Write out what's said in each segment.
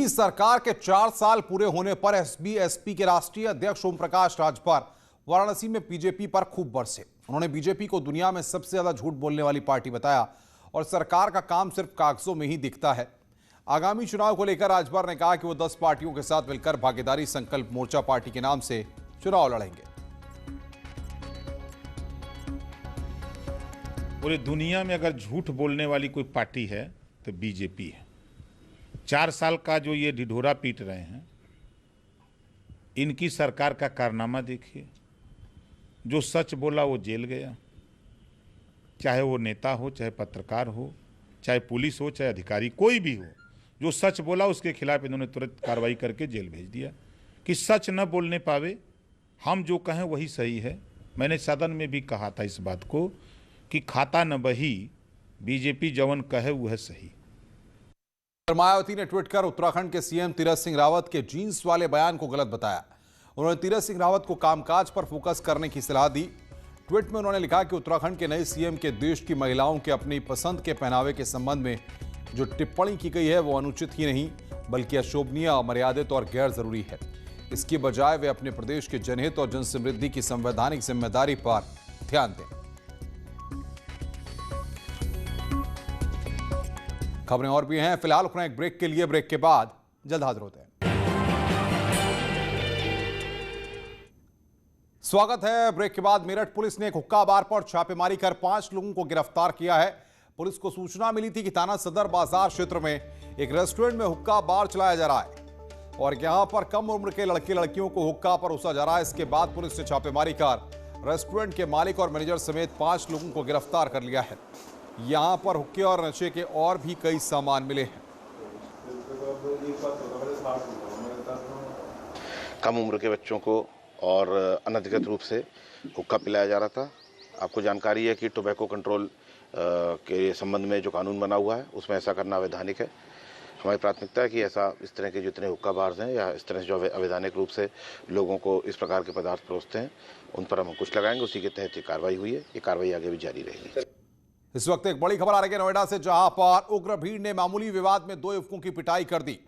UP सरकार के 4 साल पूरे होने पर एसपी के राष्ट्रीय अध्यक्ष ओम प्रकाश राजभर वाराणसी में बीजेपी पर खूब बरसे। उन्होंने बीजेपी को दुनिया में सबसे ज्यादा झूठ बोलने वाली पार्टी बताया और सरकार का काम सिर्फ कागजों में ही दिखता है। आगामी चुनाव को लेकर राजभर ने कहा कि वो 10 पार्टियों के साथ मिलकर भागीदारी संकल्प मोर्चा पार्टी के नाम से चुनाव लड़ेंगे। पूरी दुनिया में अगर झूठ बोलने वाली कोई पार्टी है तो बीजेपी है। 4 साल का जो ये ढिढोरा पीट रहे हैं, इनकी सरकार का कारनामा देखिए। जो सच बोला वो जेल गया, चाहे वो नेता हो, चाहे पत्रकार हो, चाहे पुलिस हो, चाहे अधिकारी, कोई भी हो। जो सच बोला उसके खिलाफ इन्होंने तुरंत कार्रवाई करके जेल भेज दिया कि सच न बोलने पावे। हम जो कहें वही सही है। मैंने सदन में भी कहा था इस बात को कि खाता न बही, बीजेपी जवन कहे वह सही। मायावती ने ट्वीट कर उत्तराखंड के सीएम तीरथ सिंह रावत के जीन्स वाले बयान को गलत बताया। उन्होंने तीरथ सिंह रावत को कामकाज पर फोकस करने की सलाह दी। ट्वीट में उन्होंने लिखा कि उत्तराखंड के नए सीएम के देश की महिलाओं के अपनी पसंद के पहनावे के संबंध में जो टिप्पणी की गई है वो अनुचित ही नहीं बल्कि अशोभनीय, अमर्यादित और गैर जरूरी है। इसकी बजाय वे अपने प्रदेश के जनहित और जनसमृद्धि की संवैधानिक जिम्मेदारी पर ध्यान दें। खबरें और भी हैं, फिलहाल रुकना एक ब्रेक के लिए। ब्रेक के बाद जल्द हाजिर होते हैं। स्वागत है। ब्रेक के बाद मेरठ पुलिस ने एक हुक्का बार पर छापेमारी कर 5 लोगों को गिरफ्तार किया है। पुलिस को सूचना मिली थी कि थाना सदर बाजार क्षेत्र में एक रेस्टोरेंट में हुक्का बार चलाया जा रहा है और यहां पर कम उम्र के लड़के लड़कियों को हुक्का परोसा जा रहा है। इसके बाद पुलिस ने छापेमारी कर रेस्टोरेंट के मालिक और मैनेजर समेत 5 लोगों को गिरफ्तार कर लिया है। यहां पर हुक्के और नशे के और भी कई सामान मिले हैं। कम उम्र के बच्चों को और अनधिकृत रूप से हुक्का पिलाया जा रहा था। आपको जानकारी है कि टोबैको कंट्रोल के संबंध में जो कानून बना हुआ है उसमें ऐसा करना अवैधानिक है। हमारी प्राथमिकता है कि ऐसा इस तरह के जितने हुक्का बार्स हैं या इस तरह से जो अवैधानिक रूप से लोगों को इस प्रकार के पदार्थ परोसते हैं उन पर हम अंकुश लगाएंगे। उसी के तहत ये कार्रवाई हुई है। ये कार्रवाई आगे भी जारी रहेगी। इस वक्त एक बड़ी खबर आ रही है नोएडा से, जहां पर उग्र भीड़ ने मामूली विवाद में 2 युवकों की पिटाई कर दी।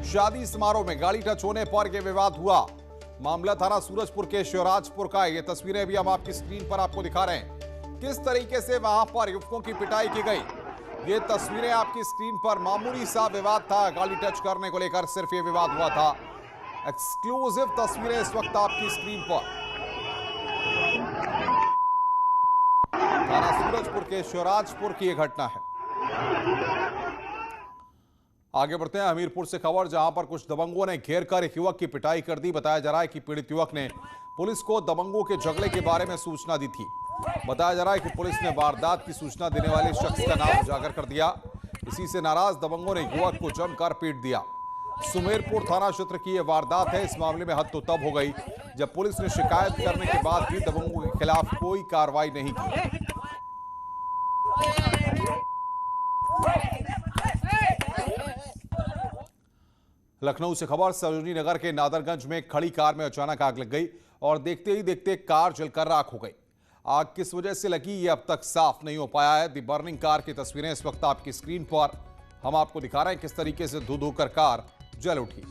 शादी समारोह में गाड़ी टच होने पर यह विवाद हुआ। मामला थाना सूरजपुर के शिवराजपुर का है। ये तस्वीरें भी हम आपकी स्क्रीन पर आपको दिखा रहे हैं किस तरीके से वहां पर युवकों की पिटाई की गई। ये तस्वीरें आपकी स्क्रीन पर। मामूली सा विवाद था, गाड़ी टच करने को लेकर सिर्फ ये विवाद हुआ था। एक्सक्लूसिव तस्वीरें इस वक्त आपकी स्क्रीन पर। थाना सूरजपुर के शिवराजपुर की यह घटना है। आगे बढ़ते हैं हमीरपुर से खबर, जहां पर कुछ दबंगों ने घेर कर एक युवक की पिटाई कर दी। बताया जा रहा है कि पीड़ित युवक ने पुलिस को दबंगों के झगड़े के बारे में सूचना दी थी। बताया जा रहा है कि पुलिस ने वारदात की सूचना देने वाले शख्स का नाम उजागर कर दिया। इसी से नाराज दबंगों ने युवक को जमकर पीट दिया। सुमेरपुर थाना क्षेत्र की यह वारदात है। इस मामले में हद तो तब हो गई जब पुलिस ने शिकायत करने के बाद भी दबंगों के खिलाफ कोई कार्रवाई नहीं की। लखनऊ से खबर, सरोजनी नगर के नादरगंज में खड़ी कार में अचानक आग लग गई और देखते ही देखते कार जलकर राख हो गई। आग किस वजह से लगी ये अब तक साफ नहीं हो पाया है। दी बर्निंग कार की तस्वीरें इस वक्त आपकी स्क्रीन पर हम आपको दिखा रहे हैं किस तरीके से धू धू कर कार जल उठी।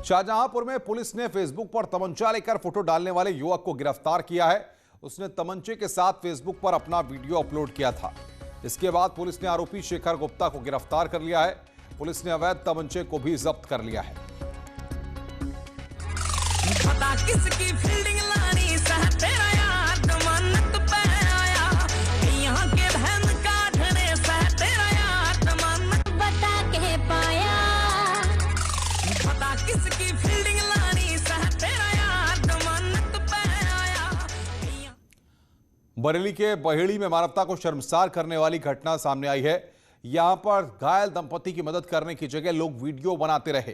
शाहजहांपुर में पुलिस ने फेसबुक पर तमंचा लेकर फोटो डालने वाले युवक को गिरफ्तार किया है। उसने तमंचे के साथ फेसबुक पर अपना वीडियो अपलोड किया था। इसके बाद पुलिस ने आरोपी शेखर गुप्ता को गिरफ्तार कर लिया है। पुलिस ने अवैध तमंचे को भी जब्त कर लिया है। बरेली के बहेड़ी में मानवता को शर्मसार करने वाली घटना सामने आई है। यहां पर घायल दंपति की मदद करने की जगह लोग वीडियो बनाते रहे।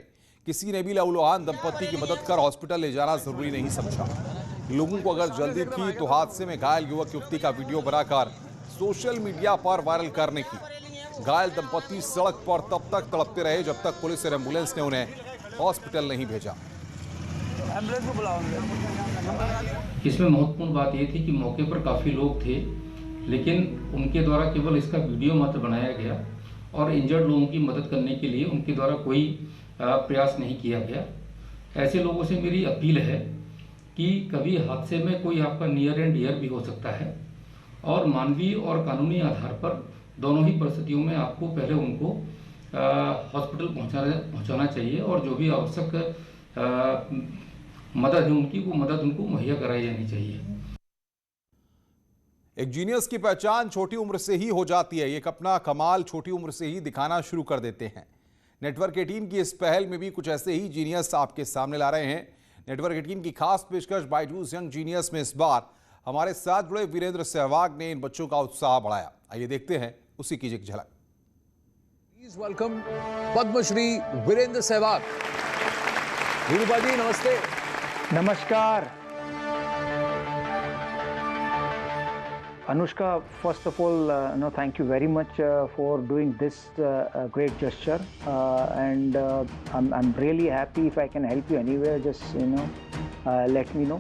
किसी ने भी लहूलुहान दंपति की मदद कर हॉस्पिटल ले जाना जरूरी नहीं समझा। लोगों को अगर जल्दी थी तो हादसे में घायल युवक युवती का वीडियो बनाकर सोशल मीडिया पर वायरल करने की। घायल दंपति सड़क पर तब तक तड़पते रहे जब तक पुलिस और एम्बुलेंस ने उन्हें हॉस्पिटल नहीं भेजा। एम्बुलेंस को बुलाओ। इसमें महत्वपूर्ण बात ये थी कि मौके पर काफ़ी लोग थे, लेकिन उनके द्वारा केवल इसका वीडियो मात्र बनाया गया और इंजर्ड लोगों की मदद करने के लिए उनके द्वारा कोई प्रयास नहीं किया गया। ऐसे लोगों से मेरी अपील है कि कभी हादसे में कोई आपका नियर एंड डियर भी हो सकता है और मानवीय और कानूनी आधार पर दोनों ही परिस्थितियों में आपको पहले उनको हॉस्पिटल पहुंचाना चाहिए और जो भी आवश्यक मदद है उनकी, वो मदद उनको मुहैया कराई जानी चाहिए। एक जीनियस की पहचान छोटी उम्र से ही हो जाती है। एक अपना कमाल छोटी उम्र से ही दिखाना शुरू कर देते हैं। नेटवर्क 18 की इस पहल में भी कुछ ऐसे ही जीनियस आपके सामने ला रहे हैं। नेटवर्क 18 की खास पेशकश बायजूस यंग जीनियस में इस बार हमारे साथ जुड़े वीरेंद्र सहवाग ने इन बच्चों का उत्साह बढ़ाया। आइए देखते हैं उसी की एक झलक। Please welcome Padmashri Virender Sehwag. गुरुबा जी नमस्ते। नमस्कार। Anushka, first of all, thank you very much for doing this great gesture, and I'm really happy. If I can help you anywhere, just let me know.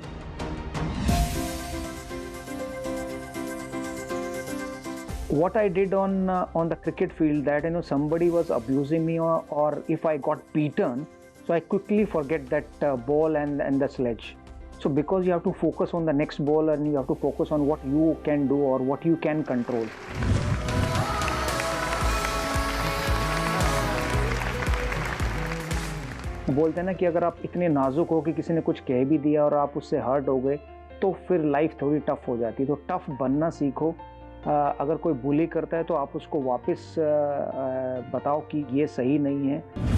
What I did on the cricket field, that somebody was abusing me, or if I got beaten, so I quickly forget that ball and the sledge. So because you have to focus on the next ball and you have to focus on what you can do or what you can control. बोलते हैं ना कि अगर आप इतने नाजुक हो कि किसी ने कुछ कह भी दिया और आप उससे हर्ट हो गए तो फिर लाइफ थोड़ी टफ हो जाती है। तो टफ बनना सीखो। अगर कोई बुली करता है तो आप उसको वापस बताओ कि ये सही नहीं है।